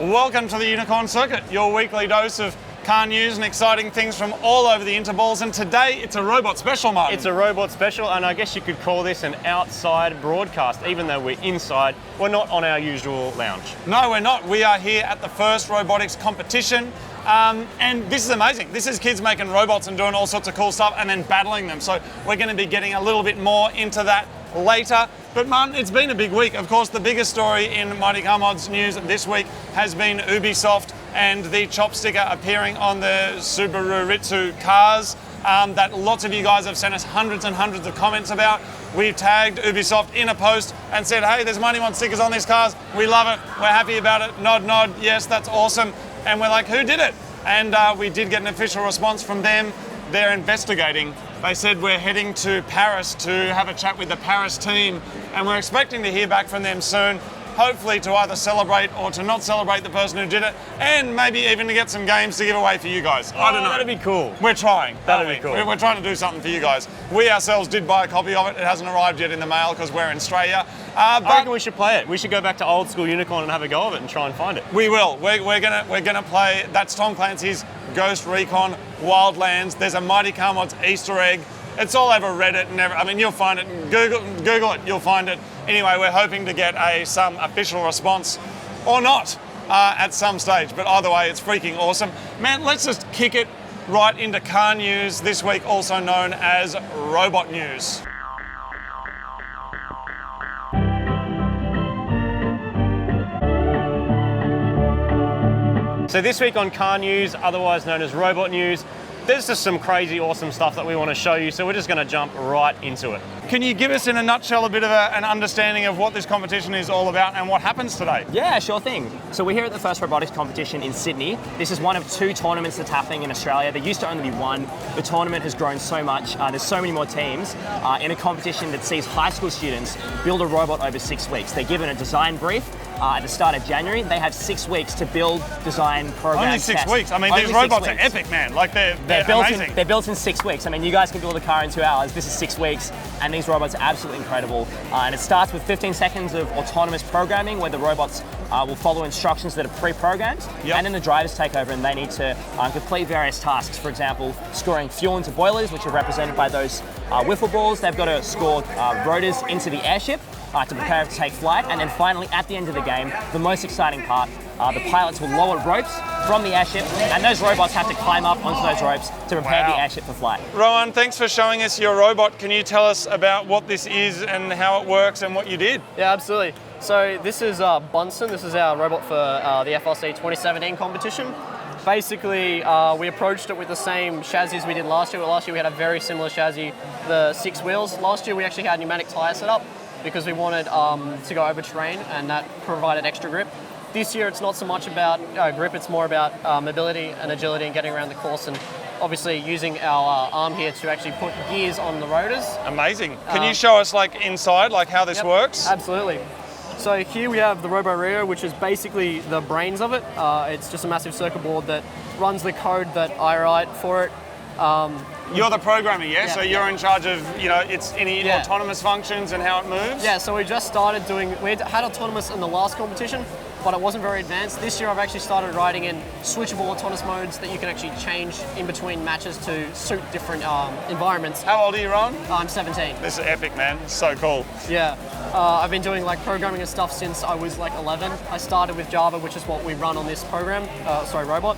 Welcome to the Unicorn Circuit, your weekly dose of car news and exciting things from all over the interballs. And today it's a robot special, Martin. It's a robot special, and I guess you could call this an outside broadcast, even though we're inside. We're not on our usual lounge. No, we're not. We are here at the first robotics competition. And this is amazing. This is kids making robots and doing all sorts of cool stuff and then battling them. So we're going to be getting a little bit more into that later. But Martin, it's been a big week. Of course, the biggest story in Mighty Car Mods news this week has been Ubisoft and the chop sticker appearing on the Subaru Ritsu cars that lots of you guys have sent us hundreds and hundreds of comments about. We've tagged Ubisoft in a post and said, hey, there's Mighty Mod stickers on these cars. We love it. We're happy about it. Nod, nod. Yes, that's awesome. And we're like, who did it? And we did get an official response from them. They're investigating. They said we're heading to Paris to have a chat with the Paris team, and we're expecting to hear back from them soon, hopefully to either celebrate or to not celebrate the person who did it, and maybe even to get some games to give away for you guys. I don't know. That'd be cool. We're trying. That'd be cool. We're trying to do something for you guys. We ourselves did buy a copy of it. It hasn't arrived yet in the mail because we're in Australia. I reckon we should play it. We should go back to old school Unicorn and have a go of it and try and find it. We will. We're gonna play. That's Tom Clancy's Ghost Recon Wildlands. There's a Mighty Car Mods Easter egg. It's all over Reddit and I mean, you'll find it. Google it. You'll find it. Anyway, we're hoping to get some official response or not at some stage. But either way, it's freaking awesome, man. Let's just kick it right into car news this week, also known as robot news. So this week on car news, otherwise known as robot news, there's just some crazy awesome stuff that we want to show you, so we're just going to jump right into it. Can you give us in a nutshell a bit of an understanding of what this competition is all about and what happens today? Yeah, sure thing. So we're here at the first robotics competition in Sydney. This is one of two tournaments that's happening in Australia. There used to only be one. The tournament has grown so much. There's so many more teams in a competition that sees high school students build a robot over 6 weeks. They're given a design brief at the start of January. They have 6 weeks to build, design, program, Only 6 test. weeks? I mean, these robots are epic, man. Like, they're amazing. They're built in 6 weeks. I mean, you guys can build a car in 2 hours. This is 6 weeks, and these robots are absolutely incredible. And it starts with 15 seconds of autonomous programming, where the robots will follow instructions that are pre-programmed, and then the drivers take over and they need to complete various tasks. For example, scoring fuel into boilers, which are represented by those wiffle balls. They've got to score rotors into the airship to prepare it to take flight. And then finally, at the end of the game, the most exciting part, the pilots will lower ropes from the airship, and those robots have to climb up onto those ropes to prepare the airship for flight. Rowan, thanks for showing us your robot. Can you tell us about what this is and how it works and what you did? Yeah, absolutely. So this is Bunsen. This is our robot for the FLC 2017 competition. Basically, we approached it with the same chassis as we did last year. Last year we had a very similar chassis, the 6 wheels. Last year we actually had pneumatic tyre set up because we wanted to go over terrain, and that provided extra grip. This year it's not so much about grip, it's more about mobility and agility and getting around the course, and obviously using our arm here to actually put gears on the rotors. Amazing. Can you show us like inside, like how this works? Absolutely. So here we have the Robo Rio, which is basically the brains of it. It's just a massive circuit board that runs the code that I write for it. You're the programmer, yeah? So you're in charge of, its any autonomous functions and how it moves? Yeah, so we just started we had autonomous in the last competition, but it wasn't very advanced. This year I've actually started writing in switchable autonomous modes that you can actually change in between matches to suit different environments. How old are you, Ron? I'm 17. This is epic, man. It's so cool. Yeah. I've been doing programming and stuff since I was 11. I started with Java, which is what we run on this robot.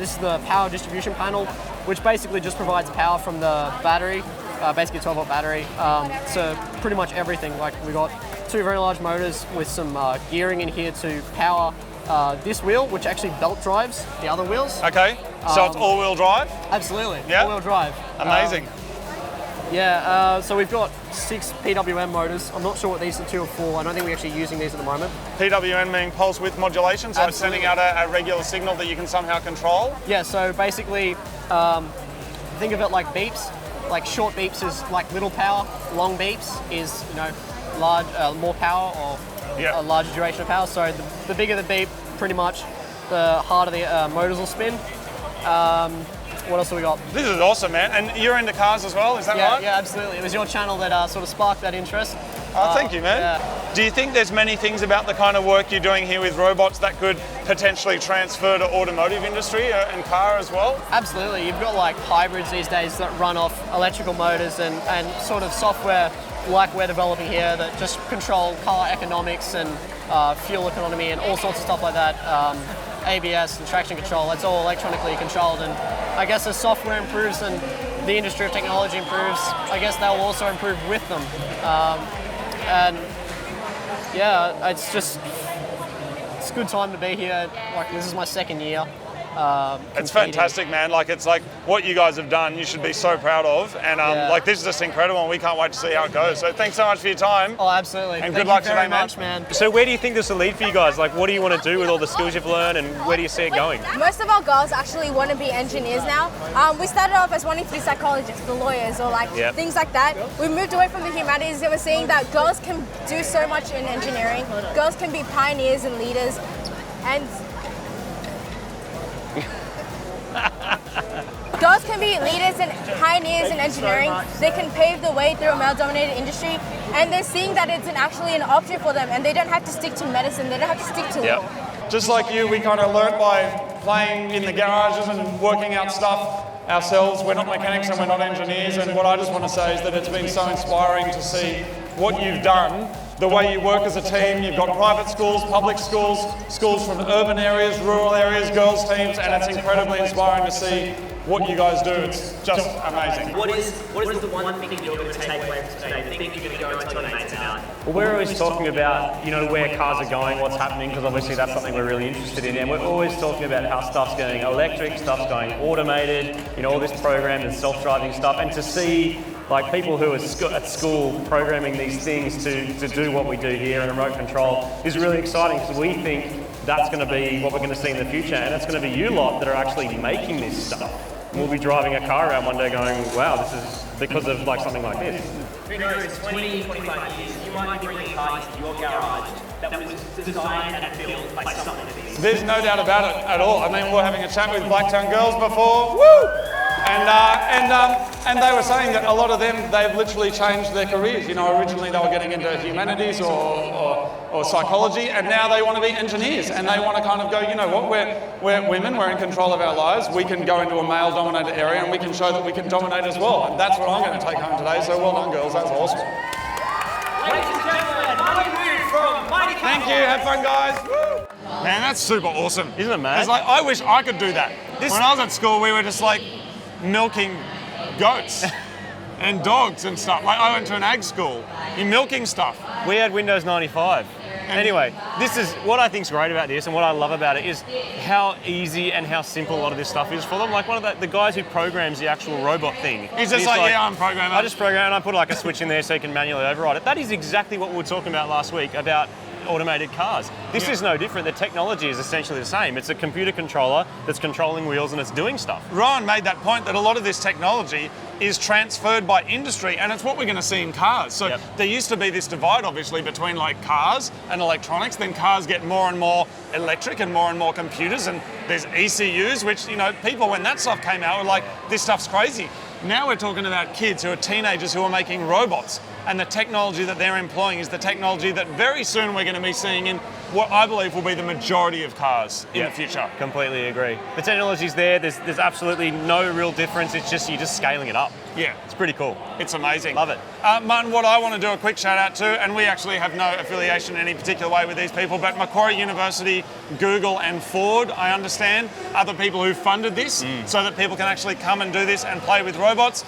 This is the power distribution panel, which basically just provides power from the battery, basically a 12-volt battery, to pretty much everything. We got 2 very large motors with some gearing in here to power this wheel, which actually belt drives the other wheels. Okay, so it's all-wheel drive? Absolutely, yeah? All-wheel drive. Amazing. So we've got 6 PWM motors. I'm not sure what these are 2 or 4. I don't think we're actually using these at the moment. PWM meaning pulse width modulation, so it's sending out a regular signal that you can somehow control? Yeah, so basically, think of it like beeps. Like short beeps is like little power, long beeps is, large, more power or a larger duration of power. So the bigger the beep, pretty much, the harder the motors will spin. What else have we got? This is awesome, man. And you're into cars as well, is that right? Yeah, absolutely. It was your channel that sort of sparked that interest. Oh, thank you, man. Yeah. Do you think there's many things about the kind of work you're doing here with robots that could potentially transfer to automotive industry and car as well? Absolutely. You've got like hybrids these days that run off electrical motors and sort of software like we're developing here that just control car economics and fuel economy and all sorts of stuff like that. ABS and traction control, it's all electronically controlled, and I guess as software improves and the industry of technology improves, I guess that will also improve with them. And yeah, it's a good time to be here. Like, this is my second year. It's fantastic, man. Like, it's like what you guys have done, you should be so proud of. And like, this is just incredible, and we can't wait to see how it goes. So thanks so much for your time. Oh, absolutely. And Thank good luck you very today, much, man. So where do you think this will lead for you guys? Like, what do you want to do with all the skills you've learned, and where do you see it going? Most of our girls actually want to be engineers now. We started off as wanting to be psychologists, or lawyers, or like things like that. We moved away from the humanities and we're seeing that girls can do so much in engineering. Girls can be pioneers and leaders. And girls can be leaders and pioneers in engineering. They can pave the way through a male-dominated industry, and they're seeing that it's actually an option for them, and they don't have to stick to medicine. They don't have to stick to law. Just like you, we kind of learnt by playing in the garages and working out stuff ourselves. We're not mechanics and we're not engineers, and what I just want to say is that it's been so inspiring to see what you've done, the way you work as a team. You've got private schools, public schools, schools from urban areas, rural areas, girls teams, and it's incredibly inspiring to see what you guys do. It's just amazing. What is the one thing you're going to take away from today? The thing you're going to go and tell your mates about? Well, we're always talking about, where cars are going, what's happening, because obviously that's something we're really interested in. And we're always talking about how stuff's going electric, stuff's going automated, all this programmed and self-driving stuff. And to see like people who are at school programming these things to do what we do here in remote control is really exciting, because we think that's going to be what we're going to see in the future, and it's going to be you lot that are actually making this stuff. And we'll be driving a car around one day going, wow, this is because of like something like this. Who knows, 20, 25 years, you might be bringing a car into your garage that was designed and built by someone of these. There's no doubt about it at all. I mean, we were having a chat with Blacktown girls before. Woo! And they were saying that a lot of them, they've literally changed their careers. Originally they were getting into humanities or psychology, and now they want to be engineers, and they want to kind of go, you know what, we're women, we're in control of our lives, we can go into a male-dominated area and we can show that we can dominate as well. And that's what I'm going to take home today, so well done, girls, that's awesome. Ladies and gentlemen, Marty and Moog from Mighty Cobalt. Thank you, have fun, guys. Woo! Man, that's super awesome. Isn't it, man? It's like, I wish I could do that. When I was at school, we were just like milking goats and dogs and stuff. Like, I went to an ag school. You're milking stuff. We had Windows 95. Anyway, this is what I think's great about this, and what I love about it is how easy and how simple a lot of this stuff is for them. Like one of the guys who programs the actual robot thing. He's just like, yeah, I'm programmer. I just program and I put like a switch in there so you can manually override it. That is exactly what we were talking about last week about automated cars. This is no different. The technology is essentially the same. It's a computer controller that's controlling wheels and it's doing stuff. Ryan made that point that a lot of this technology is transferred by industry, and it's what we're going to see in cars. So there used to be this divide, obviously, between like cars and electronics. Then cars get more and more electric and more computers, and there's ECUs, which, people when that stuff came out were like, this stuff's crazy. Now we're talking about kids who are teenagers who are making robots, and the technology that they're employing is the technology that very soon we're going to be seeing in what I believe will be the majority of cars in the future. Completely agree. The technology's there. There's absolutely no real difference. It's just you're just scaling it up. Yeah. It's pretty cool. It's amazing. Love it. Martin, what I want to do a quick shout out to, and we actually have no affiliation in any particular way with these people, but Macquarie University, Google and Ford, I understand, are the people who funded this so that people can actually come and do this and play with robots.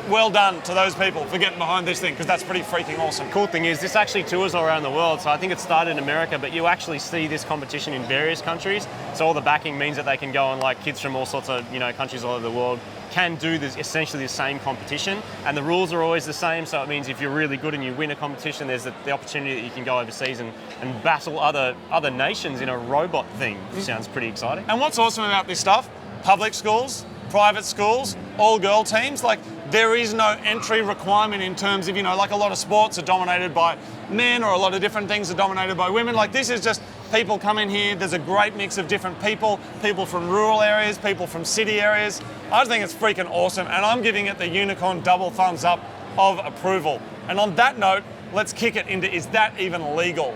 Well done to those people for getting behind this thing, because that's pretty freaking awesome. Cool thing is this actually tours all around the world. So I think it started in America, but you actually see this competition in various countries. So all the backing means that they can go and like kids from all sorts of countries all over the world can do this essentially the same competition, and the rules are always the same. So it means if you're really good and you win a competition, there's the opportunity that you can go overseas and battle other nations in a robot thing. Sounds pretty exciting. And what's awesome about this stuff, public schools, private schools, all girl teams, like there is no entry requirement in terms of, like a lot of sports are dominated by men, or a lot of different things are dominated by women. Like this is just people come in here, there's a great mix of different people from rural areas, people from city areas. I just think it's freaking awesome, and I'm giving it the unicorn double thumbs up of approval. And on that note, let's kick it into Is That Even Legal?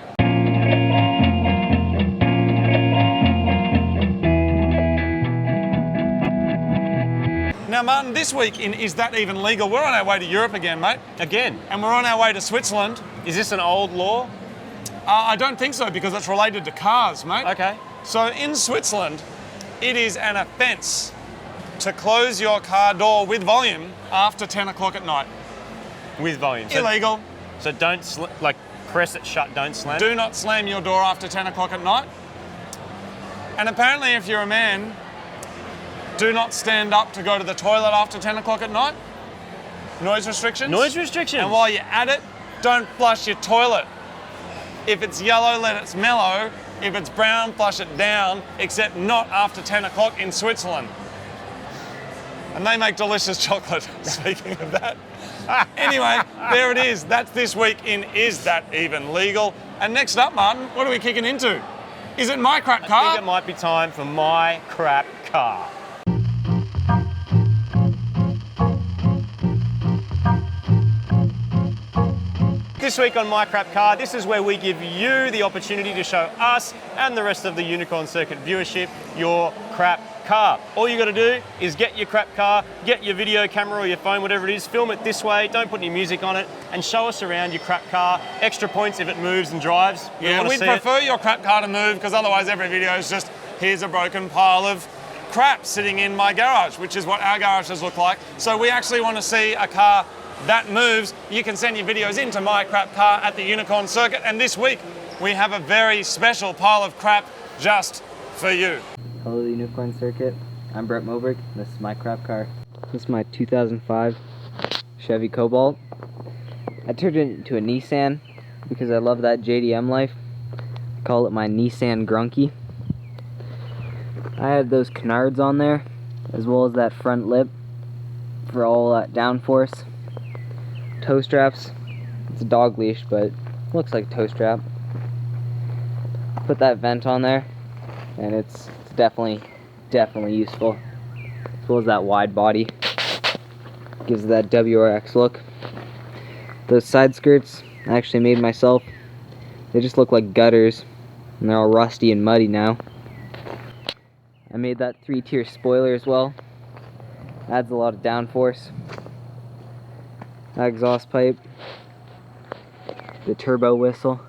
Now, Martin, this week in Is That Even Legal, we're on our way to Europe again, mate. Again? And we're on our way to Switzerland. Is this an old law? I don't think so, because it's related to cars, mate. Okay. So in Switzerland, it is an offence to close your car door with volume after 10 o'clock at night. With volume. Illegal. So don't, press it shut, don't slam it? Do not slam your door after 10 o'clock at night. And apparently if you're a man, do not stand up to go to the toilet after 10 o'clock at night. Noise restrictions. Noise restrictions. And while you're at it, don't flush your toilet. If it's yellow, let it mellow. If it's brown, flush it down, except not after 10 o'clock in Switzerland. And they make delicious chocolate, speaking of that. Anyway, there it is. That's this week in Is That Even Legal? And next up, Martin, what are we kicking into? Is it my crap car? I think it might be time for my crap car. This week on My Crap Car, this is where we give you the opportunity to show us and the rest of the Unicorn Circuit viewership your crap car. All you got to do is get your crap car, get your video camera or your phone, whatever it is, film it this way, don't put any music on it, and show us around your crap car. Extra points if it moves and drives. Yeah, we'd prefer your crap car to move, because otherwise every video is just, here's a broken pile of crap sitting in my garage, which is what our garages look like. So we actually want to see a car that moves. You can send your videos into My Crap Car at the Unicorn Circuit, and this week we have a very special pile of crap just for you. Hello, the Unicorn Circuit. I'm Brett Moberg. This is my crap car. This is my 2005 Chevy Cobalt. I turned it into a Nissan because I love that JDM life. I call it my Nissan Grunky. I had those canards on there, as well as that front lip for all that downforce. Toe straps. It's a dog leash, but it looks like a toe strap. Put that vent on there, and it's definitely useful. As well as that wide body. Gives that WRX look. Those side skirts I actually made myself. They just look like gutters, and they're all rusty and muddy now. I made that 3-tier spoiler as well. Adds a lot of downforce. That exhaust pipe, the turbo whistle,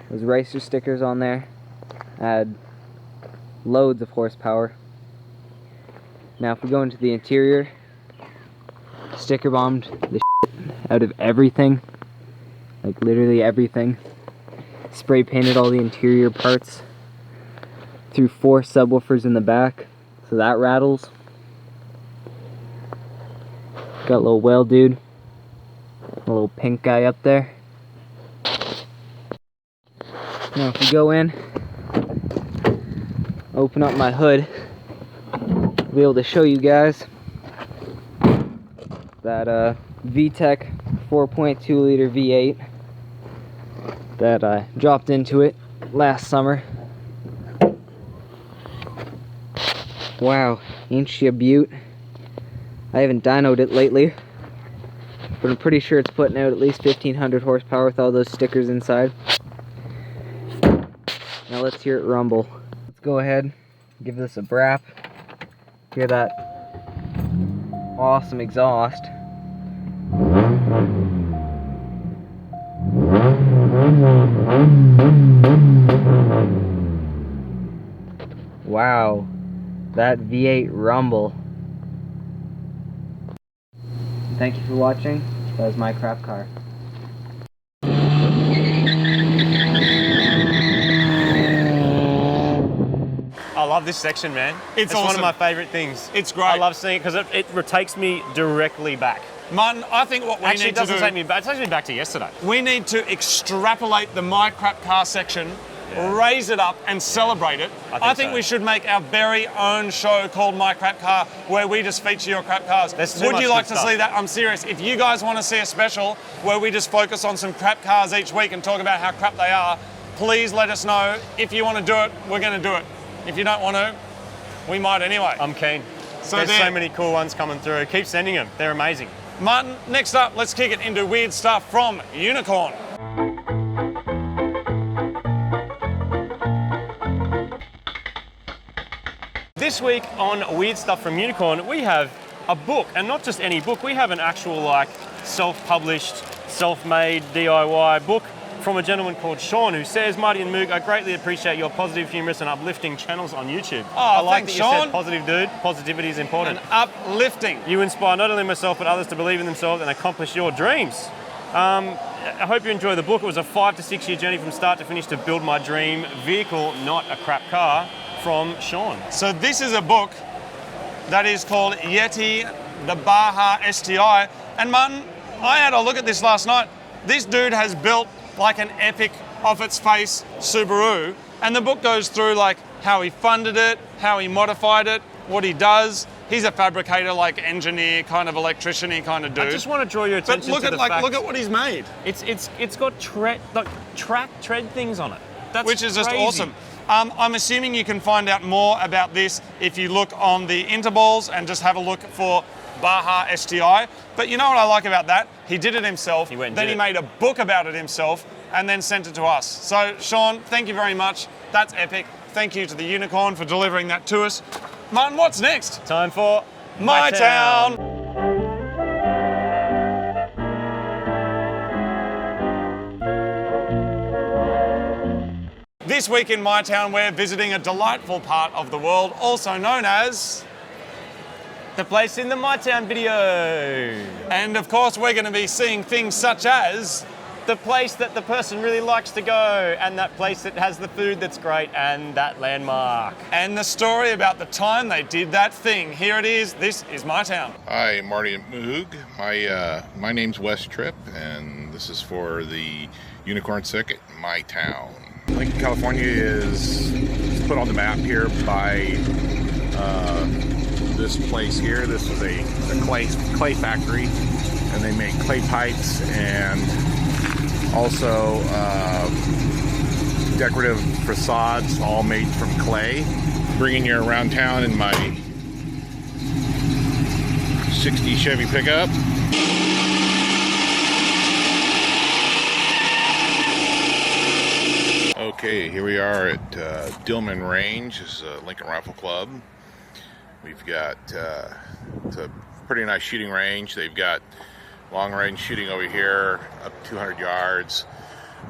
those racer stickers on there add loads of horsepower. Now if we go into the interior, sticker bombed the shit out of everything, like literally everything. Spray painted all the interior parts, threw 4 subwoofers in the back, so that rattles. Got a little whale dude, a little pink guy up there. Now if we go in, open up my hood, I'll be able to show you guys that VTEC 4.2 liter V8 that I dropped into it last summer. Wow, ain't she a beaut? I haven't dynoed it lately, but I'm pretty sure it's putting out at least 1500 horsepower with all those stickers inside. Now let's hear it rumble. Let's go ahead, give this a brap. Hear that awesome exhaust. Wow, that V8 rumble. Thank you for watching. That was my crap car. I love this section, man. It's awesome. One of my favorite things. It's great. I love seeing it because it takes me directly back. Martin, I think what we Actually, need it to doesn't do... take me back. It takes me back to yesterday. We need to extrapolate the My Crap Car section, raise it up and celebrate it. I think so. we should make our very own show called My Crap Car, where we just feature your crap cars. Would you like to see that? I'm serious. If you guys want to see a special where we just focus on some crap cars each week and talk about how crap they are, please let us know. If you want to do it, we're going to do it. If you don't want to, we might anyway. I'm keen. So There's so many cool ones coming through. Keep sending them. They're amazing. Martin, next up, let's kick it into weird stuff from Unicorn. This week on Weird Stuff from Unicorn, we have a book, and not just any book, we have an actual like self-published, self-made DIY book from a gentleman called Sean, who says, Marty and Moog, I greatly appreciate your positive, humorous and uplifting channels on YouTube. Oh, I like thanks, that you Sean. said positive, dude. Positivity is important. And uplifting. You inspire not only myself but others to believe in themselves and accomplish your dreams. I hope you enjoy the book. It was a 5 to 6 year journey from start to finish to build my dream vehicle, not a crap car, from Sean. So this is a book that is called Yeti, the Baja STI. And Martin, I had a look at this last night. This dude has built like an epic off its face Subaru. And the book goes through like how he funded it, how he modified it, what he does. He's a fabricator, like engineer, kind of electrician-y kind of dude. I just want to draw your But attention look to at the like fact look at what he's made, it's got tread things on it. That's which is just crazy. awesome. I'm assuming you can find out more about this if you look on the intervals and just have a look for Baja STI. But you know what I like about that? He did it himself. He went and then did he it. made a book about it himself and then sent it to us. So Sean, thank you very much. That's epic. Thank you to the Unicorn for delivering that to us. Martin, what's next? Time for mytown. This week in mytown, we're visiting a delightful part of the world, also known as... the place in the mytown video. And of course, we're going to be seeing things such as... The place that the person really likes to go, and that place that has the food that's great, and that landmark. and the story about the time they did that thing. Here it is. This is mytown. Hi, Marty and Moog. My name's Wes Tripp, and this is for the Unicorn Circuit, mytown. Lincoln, California is put on the map here by this place here. This is a clay factory, and they make clay pipes and also decorative facades, all made from clay. Bringing you around town in my 60 Chevy pickup. Okay, here we are at Dillman Range. This is a Lincoln Rifle Club. We've got it's a pretty nice shooting range. They've got long range shooting over here, up 200 yards,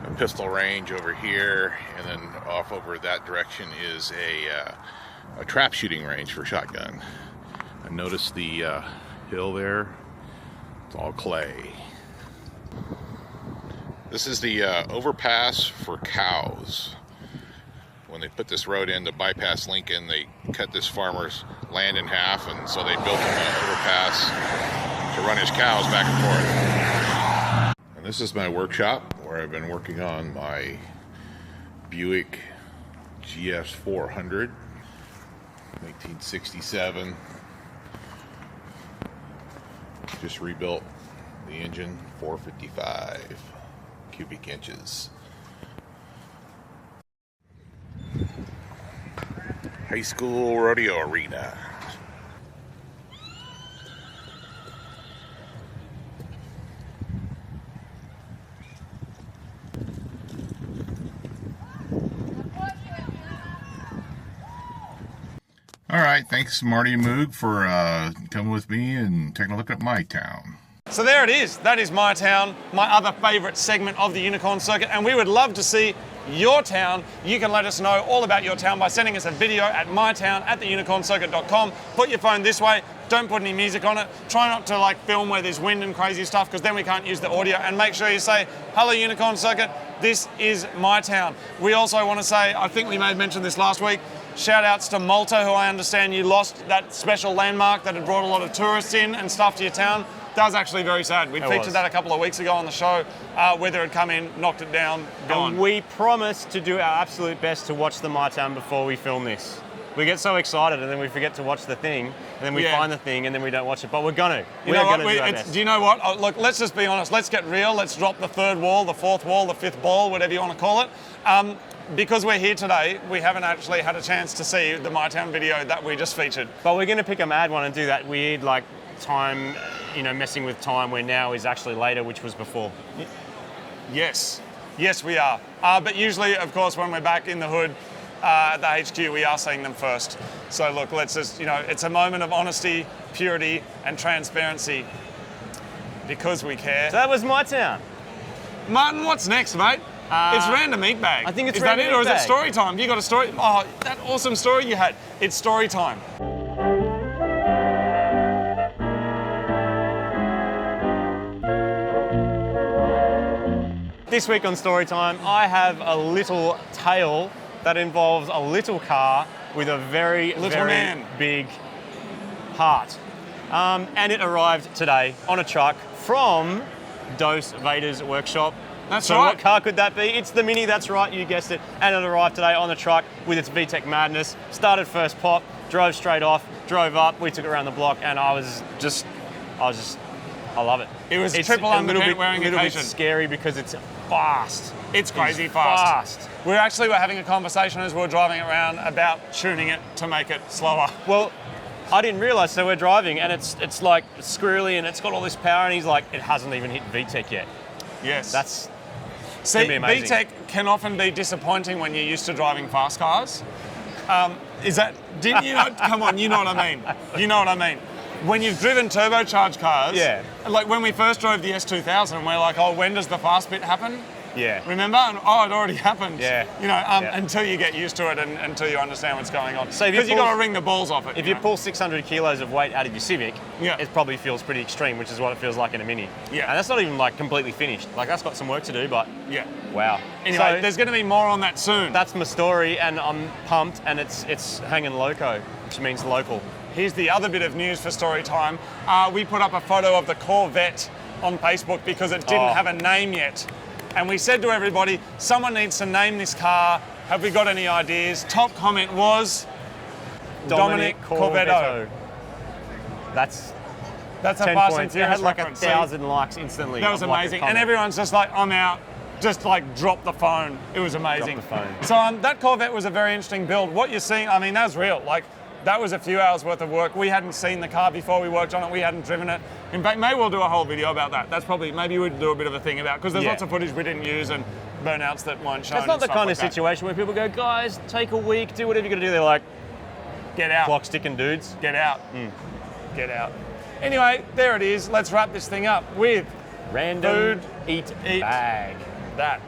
a pistol range over here, and then off over that direction is a trap shooting range for shotgun. And notice the hill there, it's all clay. This is the overpass for cows. When they put this road in to bypass Lincoln, they cut this farmer's land in half, and so they built him an overpass to run his cows back and forth. And this is my workshop where I've been working on my Buick GS 400, 1967. Just rebuilt the engine, 455 cubic inches. High school rodeo arena. All right, thanks Marty and Moog for coming with me and taking a look at mytown. So there it is. That is mytown, my other favourite segment of the Unicorn Circuit, and we would love to see your town. You can let us know all about your town by sending us a video at mytown@theunicorncircuit.com. Put your phone this way. Don't put any music on it. Try not to like film where there's wind and crazy stuff, because then we can't use the audio. And make sure you say, hello Unicorn Circuit, this is mytown. We also want to say, I think we may have mentioned this last week, shout outs to Malta, who I understand you lost that special landmark that had brought a lot of tourists in and stuff to your town. That was actually very sad. We featured that a couple of weeks ago on the show. Weather had come in, knocked it down, gone. And we promise to do our absolute best to watch the mytown before we film this. We get so excited and then we forget to watch the thing, and then we find the thing and then we don't watch it, but we're gonna. You know what? Do you know what? Oh, look, let's just be honest. Let's get real. Let's drop the third wall, the fourth wall, the fifth ball, whatever you want to call it. Because we're here today, we haven't actually had a chance to see the mytown video that we just featured. But we're gonna pick a mad one and do that weird like time messing with time where now is actually later, which was before. Yes, we are. But usually, of course, when we're back in the hood at the HQ, we are seeing them first. So look, let's just, it's a moment of honesty, purity, and transparency because we care. So that was mytown. Martin, what's next, mate? It's random meat bag. I think it's is random that it, or meat is it bag. story time? You got a story? Oh, that awesome story you had. It's story time. This week on Storytime, I have a little tale that involves a little car with a very man. big heart. And it arrived today on a truck from Dose Vader's workshop. That's so right. What car could that be? It's the Mini, that's right, you guessed it. And it arrived today on the truck with its VTEC madness. Started first pop, drove straight off, drove up, we took it around the block, and I love it. It was It's triple a little underpant bit, wearing little bit occasion. scary because it's fast. It's crazy It's fast. We're having a conversation as we're driving it around about tuning it to make it slower. Well, I didn't realise, so we're driving and it's like squirrely and it's got all this power and he's like, it hasn't even hit VTEC yet. Yes. That's See, gonna be amazing. VTEC can often be disappointing when you're used to driving fast cars. Didn't you know? Come on, you know what I mean. You know what I mean. When you've driven turbocharged cars, Yeah. like when we first drove the S2000, we're like, oh, when does the fast bit happen? Yeah. Remember? And, oh, it already happened. Yeah. Yeah. Until you get used to it and until you understand what's going on. So if you Because you pull- got to wring the balls off it. If you pull 600 kilos of weight out of your Civic, Yeah. it probably feels pretty extreme, which is what it feels like in a Mini. Yeah. And that's not even like completely finished. Like that's got some work to do, but Yeah. wow. Anyway, So there's going to be more on that soon. that's my story, and I'm pumped, and it's hanging loco, which means local. Here's the other bit of news for story time. We put up a photo of the Corvette on Facebook because it didn't Oh. have a name yet. And we said to everybody, someone needs to name this car. Have we got any ideas? Top comment was Dominic Corvetto. That's That's a 10 Fast and points. It Furious had like reference. 1,000 likes instantly. That was of, like, a amazing. comment. And everyone's just like, I'm out. Just like drop the phone. It was amazing. Drop the phone. So that Corvette was a very interesting build. What you're seeing, I mean, that was real. Like, that was a few hours worth of work. We hadn't seen the car before we worked on it. We hadn't driven it. In fact, maybe we'll do a whole video about that. That's probably, maybe we'd do a bit of a thing about, because there's Yeah. lots of footage we didn't use and burnouts that weren't shown. It's not and the stuff kind like of that. situation where people go, guys, take a week, do whatever you're gonna do. They're like, Get out. clock sticking dudes. Get out. Get out. Anyway, there it is. Let's wrap this thing up with Random Food, eat eat. bag. that.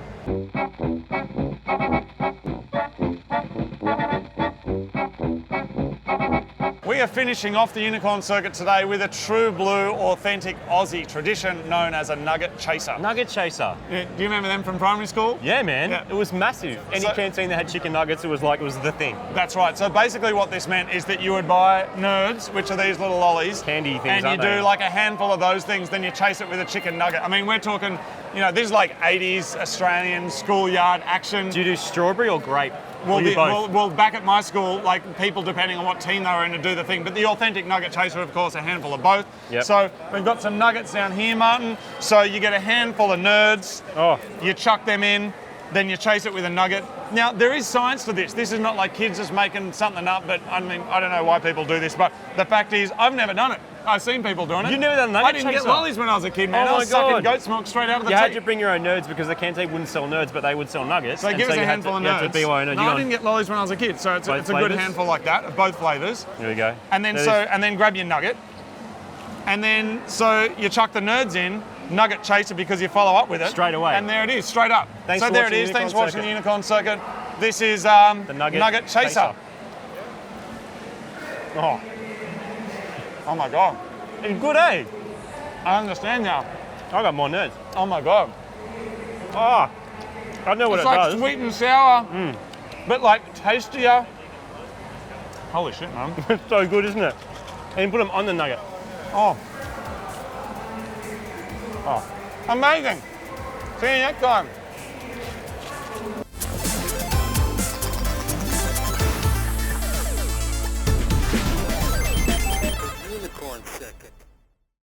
We are finishing off the Unicorn Circuit today with a true blue, authentic Aussie tradition known as a nugget chaser. Nugget chaser. Do you remember them from primary school? Yeah, man. Yeah. It was massive. Any So- canteen that had chicken nuggets, it was the thing. That's right. So basically what this meant is that you would buy nerds, which are these little lollies. Candy things, And you aren't do they? like a handful of those things, then you chase it with a chicken nugget. I mean, we're talking, this is like 80s Australian schoolyard action. Do you do strawberry or grape? We'll, or you both? well, back at my school, like people, depending on what team they were in, to do the thing. But the authentic nugget chaser, of course, a handful of both. Yep. So we've got some nuggets down here, Martin. So you get a handful of nerds. Oh. You chuck them in, then you chase it with a nugget. Now, there is science to this. This is not like kids just making something up, but I mean, I don't know why people do this, but the fact is, I've never done it. I've seen people doing it. You've never done a nugget I didn't chaser? get lollies when I was a kid, man. Oh I my was sucking God. goat's milk straight out of the You had tea. to bring your own nerds because the canteen wouldn't sell nerds, but they would sell nuggets. So and give us you a had handful to, of you nerds. had to be your own nerd. No, I didn't get lollies when I was a kid, so it's a good flavours? handful like that, of both flavours. Here we go. And then There is- grab your nugget. And then so you chuck the nerds in, nugget chaser because you follow up with it. Straight away. And there it is, straight up. Thanks so for there it watching is. the Thanks for Unicorn watching the Circuit. Unicorn Circuit. This is The nugget chaser. chaser. Oh, Oh my god. it's good, eh? I understand now. I got more nerds. Oh my god. Oh, I know what It's it like does. sweet and sour, but like tastier. Holy shit, man. It's so good, isn't it? And you put them on the nugget. Oh. Oh. Amazing. See you next time.